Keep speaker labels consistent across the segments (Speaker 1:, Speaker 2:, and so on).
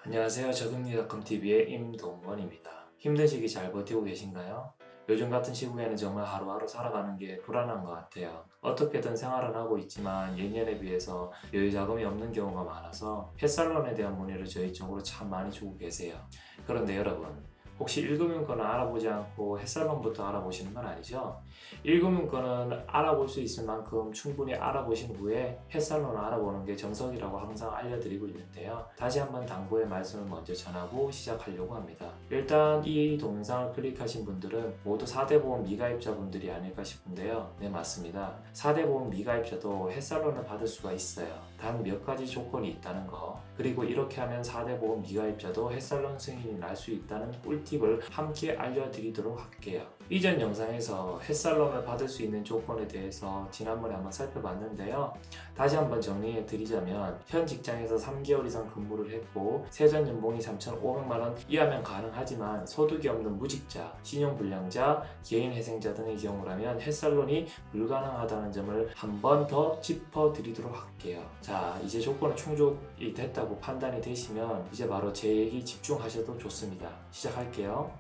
Speaker 1: 안녕하세요. 저금리닷컴TV의 임동원입니다. 힘든 시기 잘 버티고 계신가요? 요즘 같은 시국에는 정말 하루하루 살아가는 게 불안한 것 같아요. 어떻게든 생활을 하고 있지만 예년에 비해서 여유 자금이 없는 경우가 많아서 펫살론에 대한 문의를 저희 쪽으로 참 많이 주고 계세요. 그런데 여러분, 혹시 1금융권을 알아보지 않고 햇살론부터 알아보시는 건 아니죠? 1금융권은 알아볼 수 있을 만큼 충분히 알아보신 후에 햇살론을 알아보는 게 정석이라고 항상 알려드리고 있는데요. 다시 한번 당부의 말씀을 먼저 전하고 시작하려고 합니다. 일단 이 동영상을 클릭하신 분들은 모두 4대 보험 미가입자분들이 아닐까 싶은데요. 네, 맞습니다. 4대 보험 미가입자도 햇살론을 받을 수가 있어요. 단 몇 가지 조건이 있다는 거, 그리고 이렇게 하면 4대 보험 미가입자도 햇살론 승인이 날 수 있다는 꿀팁을 함께 알려드리도록 할게요. 이전 영상에서 햇살론을 받을 수 있는 조건에 대해서 지난번에 한번 살펴봤는데요. 다시 한번 정리해 드리자면 현 직장에서 3개월 이상 근무를 했고 세전 연봉이 3,500만원 이하면 가능하지만 소득이 없는 무직자, 신용불량자, 개인회생자 등의 경우라면 햇살론이 불가능하다는 점을 한 번 더 짚어드리도록 할게요. 자, 이제 조건은 충족이 됐다고 판단이 되시면 이제 바로 제 얘기 집중하셔도 좋습니다. 시작할게요.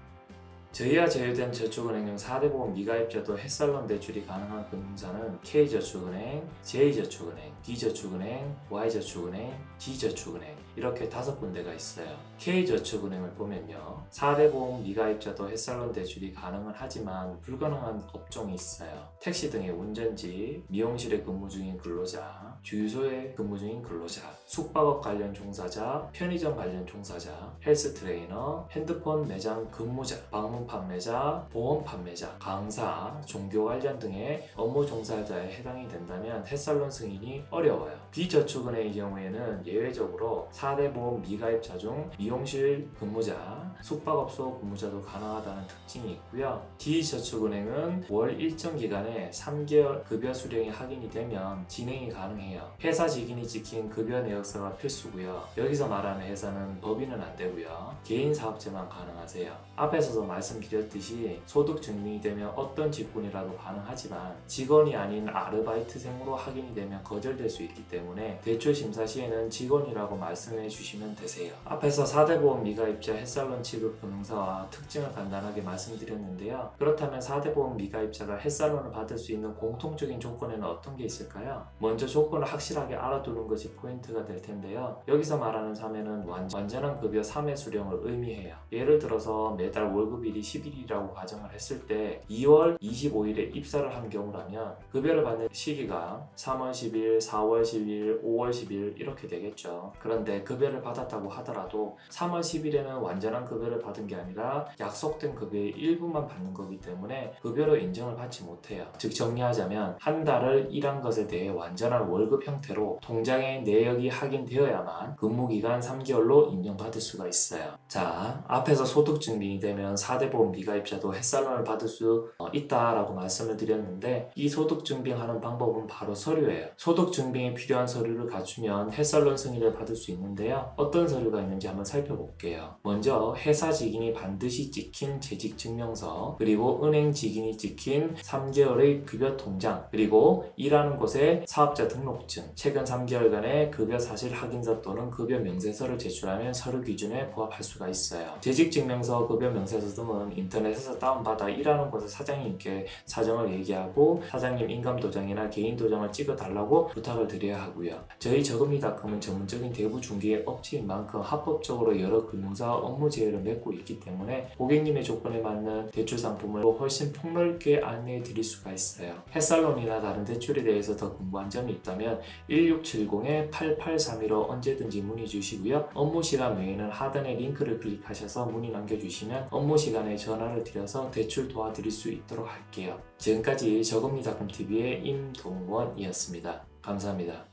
Speaker 1: 저희와 제휴된 저축은행용 4대 보험 미가입자도 햇살론 대출이 가능한 금융사는 K저축은행, J저축은행, B저축은행, Y저축은행, D저축은행 이렇게 5군데가 있어요. K저축은행을 보면요, 4대 보험 미가입자도 햇살론 대출이 가능은 하지만 불가능한 업종이 있어요. 택시 등의 운전지, 미용실에 근무 중인 근로자, 주유소에 근무 중인 근로자, 숙박업 관련 종사자, 편의점 관련 종사자, 헬스 트레이너, 핸드폰 매장 근무자, 방문 판매자, 보험 판매자, 강사, 종교 관련 등의 업무 종사자에 해당이 된다면 햇살론 승인이 어려워요. B저축은행의 경우에는 예외적으로 4대 보험 미가입자 중 미용실 근무자, 숙박업소 근무자도 가능하다는 특징이 있고요. D저축은행은 월 일정 기간에 3개월 급여 수령이 확인이 되면 진행이 가능해요. 회사 직인이 찍힌 급여 내역서가 필수고요. 여기서 말하는 회사는 법인은 안 되고요. 개인 사업자만 가능하세요. 앞에서도 말씀드렸듯이 소득 증명이 되면 어떤 직군이라도 가능하지만 직원이 아닌 아르바이트생으로 확인이 되면 거절될 수 있기 때문에 대출 심사 시에는 직원이라고 말씀해 주시면 되세요. 앞에서 4대 보험 미가입자 햇살론 취급 금융사와 특징을 간단하게 말씀드렸는데요. 그렇다면 4대 보험 미가입자가 햇살론을 받을 수 있는 공통적인 조건에는 어떤 게 있을까요? 먼저 조건을 확실하게 알아두는 것이 포인트가 될 텐데요. 여기서 말하는 3회는 완전한 급여 3회 수령을 의미해요. 예를 들어서 매달 월급일이 10일이라고 가정을 했을 때 2월 25일에 입사를 한 경우라면 급여를 받는 시기가 3월 10일, 4월 10일, 5월 10일 이렇게 되겠죠. 그런데 급여를 받았다고 하더라도 3월 10일에는 완전한 급여를 받은 게 아니라 약속된 급여의 일부만 받는 거기 때문에 급여로 인정을 받지 못해요. 즉 정리하자면 한 달을 일한 것에 대해 완전한 월급 형태로 통장에 내역이 확인되어야만 근무기간 3개월로 인정받을 수가 있어요. 자, 앞에서 소득 증빙이 되면 4대 보험 미가입자도 햇살론을 받을 수 있다라고 말씀을 드렸는데 이 소득 증빙하는 방법은 바로 서류예요. 소득 증빙에 필요한 서류를 갖추면 햇살론 승인을 받을 수 있는데요. 어떤 서류가 있는지 한번 살펴볼게요. 먼저 회사 직인이 반드시 찍힌 재직 증명서, 그리고 은행 직인이 찍힌 3개월의 급여 통장, 그리고 일하는 곳의 사업자 등록증, 최근 3개월간의 급여 사실 확인서 또는 급여 명세서를 제출하면 서류 기준에 부합할 수가 있어요. 재직 증명서, 급여 명세서 등은 인터넷에서 다운받아 일하는 곳의 사장님께 사정을 얘기하고 사장님 인감도장이나 개인도장을 찍어달라고 부탁을 드려야 하고요. 저희 저금리닷컴은 전문적인 대부 중개 업체인 만큼 합법적으로 여러 금융사와 업무 제휴를 맺고 있기 때문에 고객님의 조건에 맞는 대출 상품을 훨씬 폭넓게 안내해 드릴 수가 있어요. 햇살론이나 다른 대출에 대해서 더 궁금한 점이 있다면 1670-8832로 언제든지 문의 주시고요. 업무 시간 외에는 하단의 링크를 클릭하셔서 문의 남겨주시면 업무 시간에 전화를 드려서 대출 도와드릴 수 있도록 할게요. 지금까지 저금리닷컴TV의 임동원이었습니다. 감사합니다.